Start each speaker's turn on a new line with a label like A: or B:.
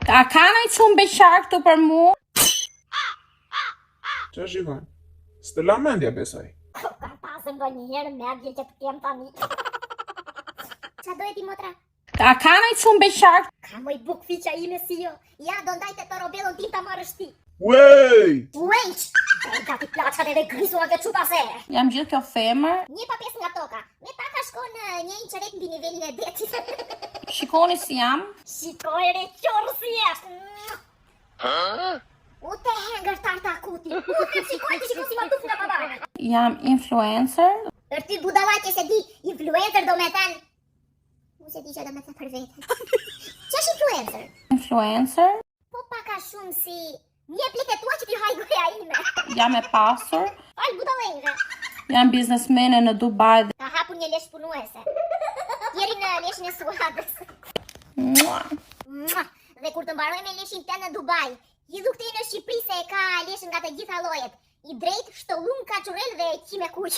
A: A ka nëjë që më beqar këtu për mu?
B: Qa shikon? S'të la mendja besoj.
C: Ka pasën do njëherë mendje që të kem tani. Qa dojë ti motra?
A: A ka nëjë që më beqar?
C: Ka moj buk fiqa ime si jo. Ja, do ndajte të robelon tim të marrësh ti.
B: Wej!
C: Uejq! E gati plaçkat edhe grisuat dhe qupase.
A: Jam gjithë kjo femër.
C: 1/5 nga toka. Me taka shkon një inqeret mbi nivelin e detit.
A: Shikoni si jam.
C: Shikoj re qorë si jeshtë. U te hengër tarta kuti. Shikoj si më tuf nga babane.
A: Jam influencer.
C: Ti budala që se di, influencer do me ten. Mu se di që do me ten për vete. Që është influencer?
A: Influencer.
C: Po paka shumë si një plike tua që ti hajgoja ime.
A: Jam e pasur.
C: Fal budalengë.
A: Jam biznesmene në Dubai dhe...
C: Ka hapur një lesh punuese. Jeri në leshin e Suadës.
A: Mua.
C: Dhe kur të mbaroj me leshin të në Dubai, hidhu këtej në Shqipëri se ka leshin nga të gjitha llojet. I drejt, shtollum, kaçurel dhe qime kuq.